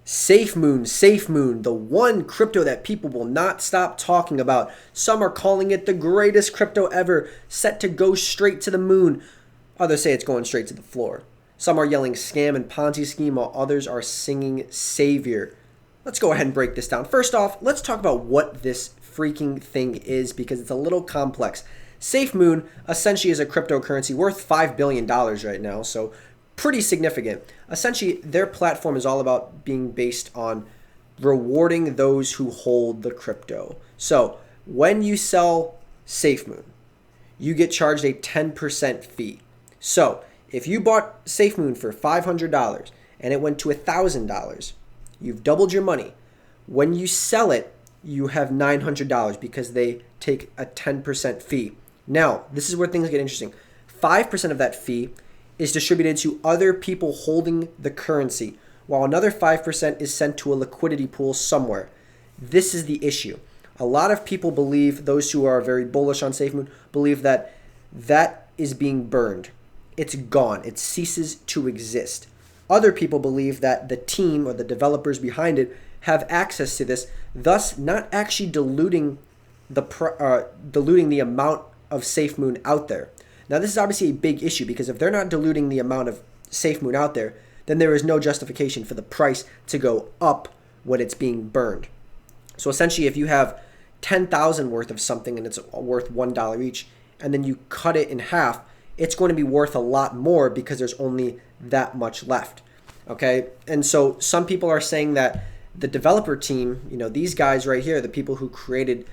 SafeMoon, the one crypto that people will not stop talking about. Some are calling it the greatest crypto ever, set to go straight to the moon. Others say it's going straight to the floor. Some are yelling scam and Ponzi scheme, while others are singing savior. Let's go ahead and break this down. First off, let's talk about what this freaking thing is, because it's a little complex. SafeMoon essentially is a cryptocurrency worth $5 billion right now, so pretty significant. Essentially, their platform is all about being based on rewarding those who hold the crypto. So when you sell SafeMoon, you get charged a 10% fee. So if you bought SafeMoon for $500 and it went to $1,000, you've doubled your money. When you sell it, you have $900 because they take a 10% fee. Now, this is where things get interesting. 5% of that fee is distributed to other people holding the currency, while another 5% is sent to a liquidity pool somewhere. This is the issue. A lot of people believe, those who are very bullish on SafeMoon, believe that that is being burned. It's gone. It ceases to exist. Other people believe that the team or the developers behind it have access to this, thus not actually diluting the amount of SafeMoon out there. Now, this is obviously a big issue, because if they're not diluting the amount of SafeMoon out there, then there is no justification for the price to go up when it's being burned. So essentially, if you have 10,000 worth of something and it's worth $1 each, and then you cut it in half, it's going to be worth a lot more because there's only that much left. Okay? And so some people are saying that the developer team, these guys right here, the people who created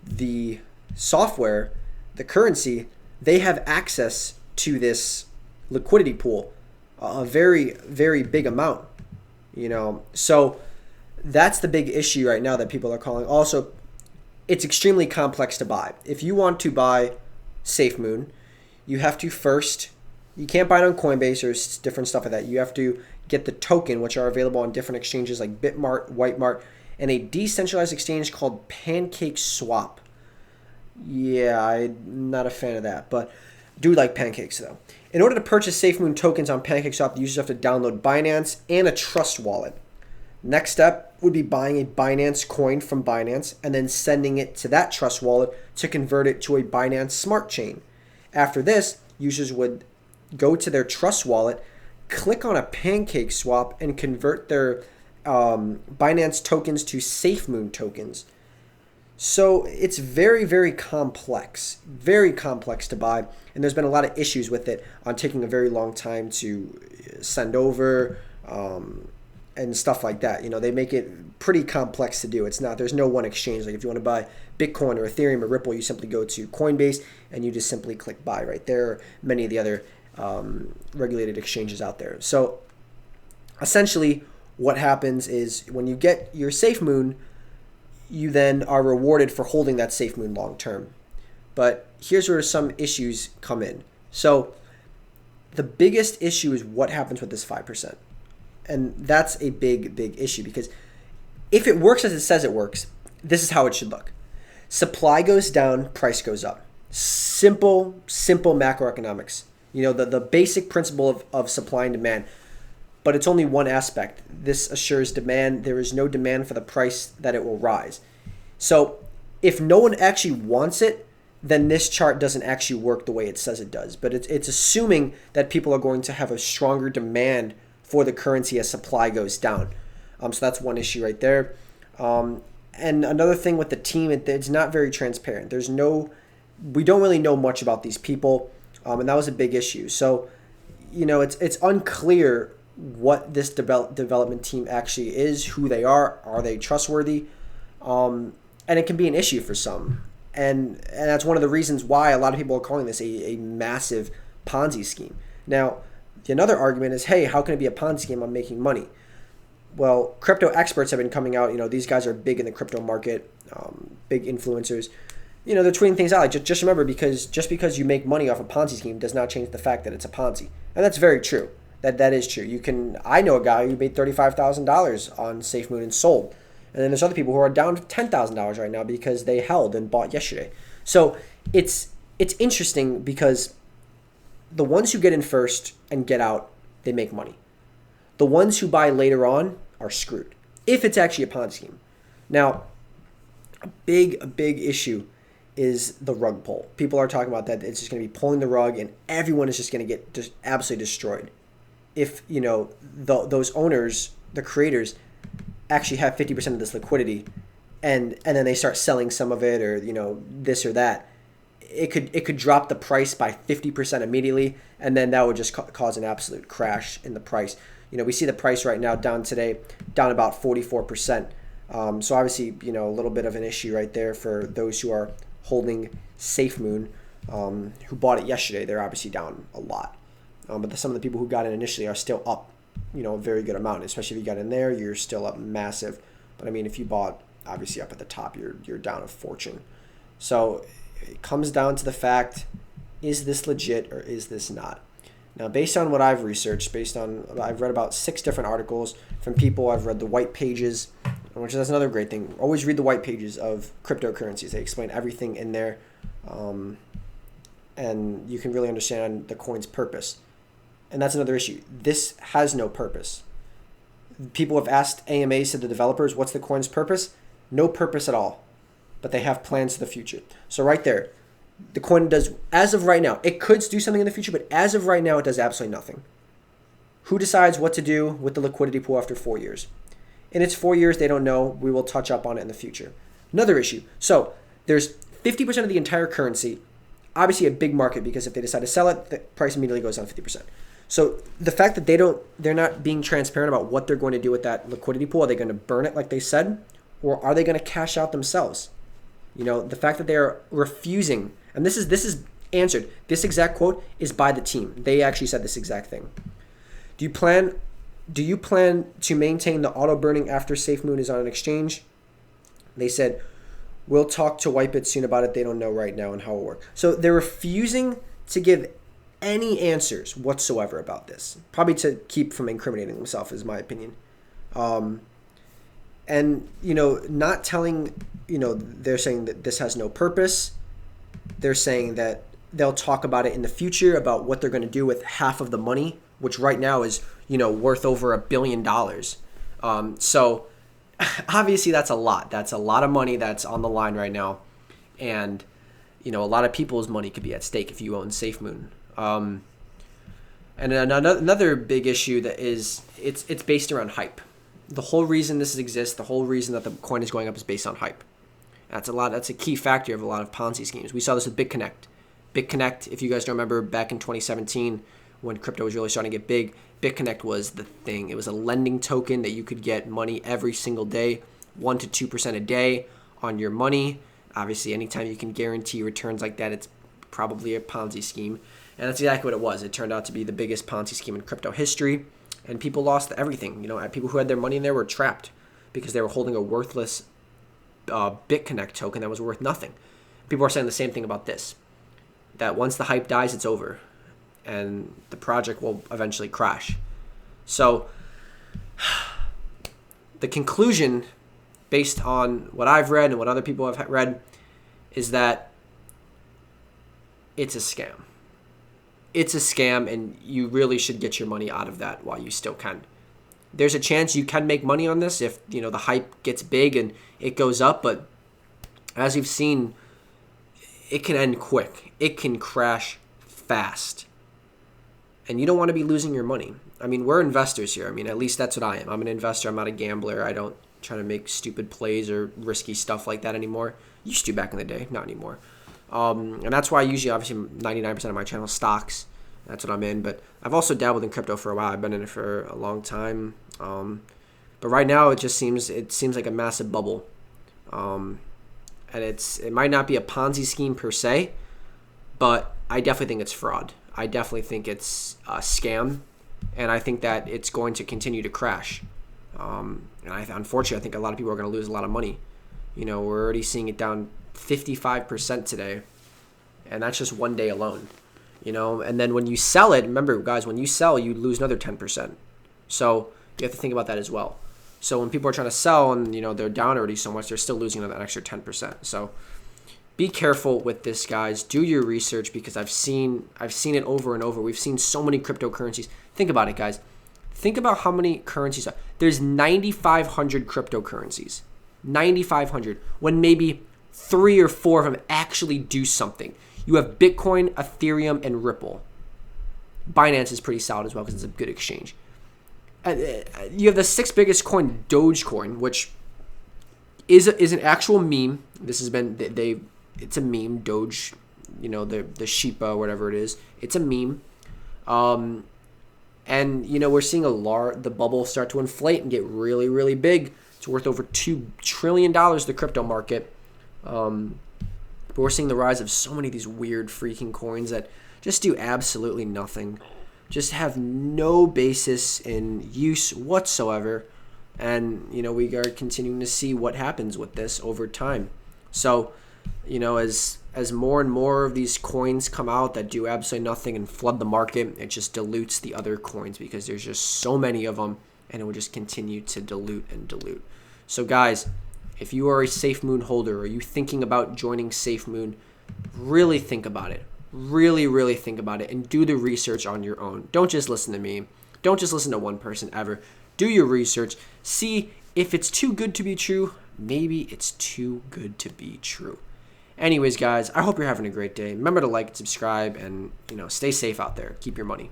the software, the currency, they have access to this liquidity pool, a very, very big amount, So that's the big issue right now that people are calling. Also, it's extremely complex to buy. If you want to buy SafeMoon, you have to first, you can't buy it on Coinbase or different stuff like that. You have to get the token, which are available on different exchanges like Bitmart, Whitemart, and a decentralized exchange called PancakeSwap. Yeah, I'm not a fan of that, but do like pancakes though. In order to purchase SafeMoon tokens on PancakeSwap, the users have to download Binance and a Trust wallet. Next step would be buying a Binance coin from Binance and then sending it to that Trust wallet to convert it to a Binance Smart Chain. After this, users would go to their Trust wallet, click on a PancakeSwap, and convert their Binance tokens to SafeMoon tokens. So it's very, very complex to buy, and there's been a lot of issues with it on taking a very long time to send over and stuff like that. They make it pretty complex to do. There's no one exchange. Like if you want to buy Bitcoin or Ethereum or Ripple, you simply go to Coinbase and you just simply click buy right there, or many of the other regulated exchanges out there. So essentially what happens is when you get your SafeMoon, you then are rewarded for holding that SafeMoon long term. But here's where some issues come in. So the biggest issue is what happens with this 5%. And that's a big, big issue, because if it works as it says it works, this is how it should look. Supply goes down, price goes up. Simple macroeconomics. The basic principle of supply and demand. But it's only one aspect. This assures demand. There is no demand for the price that it will rise. So if no one actually wants it, then this chart doesn't actually work the way it says it does. But it's assuming that people are going to have a stronger demand for the currency as supply goes down. So that's one issue right there. And another thing with the team, it's not very transparent. We don't really know much about these people, and that was a big issue. So, it's unclear what this development team actually is, who they are they trustworthy, and it can be an issue for some. And that's one of the reasons why a lot of people are calling this a massive Ponzi scheme. Now, another argument is, hey, how can it be a Ponzi scheme? I'm making money. Well, crypto experts have been coming out. These guys are big in the crypto market, big influencers. They're tweeting things out. Like, just remember, just because you make money off a Ponzi scheme does not change the fact that it's a Ponzi. And that's very true. That is true. I know a guy who made $35,000 on SafeMoon and sold. And then there's other people who are down to $10,000 right now because they held and bought yesterday. So it's interesting because the ones who get in first and get out, they make money. The ones who buy later on are screwed. if it's actually a Ponzi scheme. Now, a big issue is the rug pull. People are talking about that it's just going to be pulling the rug, and everyone is just going to get just absolutely destroyed. If those owners, the creators, actually have 50% of this liquidity, and then they start selling some of it, or this or that, it could drop the price by 50% immediately, and then that would just cause an absolute crash in the price. We see the price right now down about 44%. So obviously, a little bit of an issue right there for those who are holding SafeMoon, who bought it yesterday. They're obviously down a lot. But some of the people who got in initially are still up, a very good amount. Especially if you got in there, you're still up massive. But I mean, if you bought obviously up at the top, you're down a fortune. So it comes down to the fact, is this legit or is this not? Now, based on what I've researched, I've read about 6 different articles from people. I've read the white pages, which is another great thing. Always read the white pages of cryptocurrencies. They explain everything in there, and you can really understand the coin's purpose. And that's another issue. This has no purpose. People have asked AMAs to the developers, what's the coin's purpose? No purpose at all. But they have plans for the future. So right there, the coin does, as of right now, it could do something in the future, but as of right now, it does absolutely nothing. Who decides what to do with the liquidity pool after 4 years? In its 4 years, they don't know. We will touch up on it in the future. Another issue. So there's 50% of the entire currency, obviously a big market, because if they decide to sell it, the price immediately goes down 50%. So the fact that they're not being transparent about what they're going to do with that liquidity pool, are they going to burn it like they said, or are they going to cash out themselves? The fact that they are refusing, and this is answered. This exact quote is by the team. They actually said this exact thing. Do you plan to maintain the auto burning after SafeMoon is on an exchange? They said, we'll talk to Wipe It soon about it. They don't know right now and how it works. So they're refusing to give any answers whatsoever about this, probably to keep from incriminating themselves, is my opinion. And not telling, they're saying that this has no purpose. They're saying that they'll talk about it in the future, about what they're going to do with half of the money, which right now is worth over $1 billion. So obviously that's a lot. That's a lot of money that's on the line right now, and a lot of people's money could be at stake if you own SafeMoon. And another big issue that is it's based around hype. The whole reason this exists, the whole reason that the coin is going up, is based on hype. That's a key factor of a lot of Ponzi schemes. We saw this with BitConnect. BitConnect, if you guys don't remember, back in 2017 when crypto was really starting to get big, BitConnect was the thing. It was a lending token that you could get money every single day, 1 to 2% a day on your money. Obviously, anytime you can guarantee returns like that, it's probably a Ponzi scheme. And that's exactly what it was. It turned out to be the biggest Ponzi scheme in crypto history, and people lost everything. People who had their money in there were trapped because they were holding a worthless BitConnect token that was worth nothing. People are saying the same thing about this, that once the hype dies, it's over, and the project will eventually crash. So the conclusion, based on what I've read and what other people have read, is that it's a scam. It's a scam, and you really should get your money out of that while you still can. There's a chance you can make money on this if the hype gets big and it goes up, but as you've seen, it can end quick. It can crash fast, and you don't want to be losing your money. I mean, we're investors here. I mean, at least that's what I am. I'm an investor. I'm not a gambler. I don't try to make stupid plays or risky stuff like that anymore. Used to back in the day, not anymore. And that's why usually, obviously, 99% of my channel is stocks. That's what I'm in. But I've also dabbled in crypto for a while. I've been in it for a long time. But right now, it seems like a massive bubble. And it might not be a Ponzi scheme per se, but I definitely think it's fraud. I definitely think it's a scam, and I think that it's going to continue to crash. Unfortunately, I think a lot of people are going to lose a lot of money. We're already seeing it down 55% today, and that's just one day alone. And then when you sell it, remember, guys, when you sell, you lose another 10%. So you have to think about that as well. So when people are trying to sell and they're down already so much, they're still losing an extra 10%. So be careful with this, guys. Do your research, because I've seen it over and over. We've seen so many cryptocurrencies. Think about it, guys. Think about how many currencies are. There's 9,500 cryptocurrencies. 9,500. When maybe 3 or 4 of them actually do something. You have Bitcoin, Ethereum, and Ripple. Binance is pretty solid as well because it's a good exchange. You have the 6th biggest coin, Dogecoin, which is an actual meme. This has been it's a meme. Doge, the Shiba, whatever it is, it's a meme. And we're seeing the bubble start to inflate and get really, really big. It's worth over $2 trillion, the crypto market. But we're seeing the rise of so many of these weird freaking coins that just do absolutely nothing. Just have no basis in use whatsoever. And, we are continuing to see what happens with this over time. So, as more and more of these coins come out that do absolutely nothing and flood the market, it just dilutes the other coins because there's just so many of them, and it will just continue to dilute and dilute. So guys, if you are a SafeMoon holder or you thinking about joining SafeMoon, really think about it. Really, really think about it and do the research on your own. Don't just listen to me. Don't just listen to one person ever. Do your research. See if it's too good to be true. Maybe it's too good to be true. Anyways, guys, I hope you're having a great day. Remember to like and subscribe and, stay safe out there. Keep your money.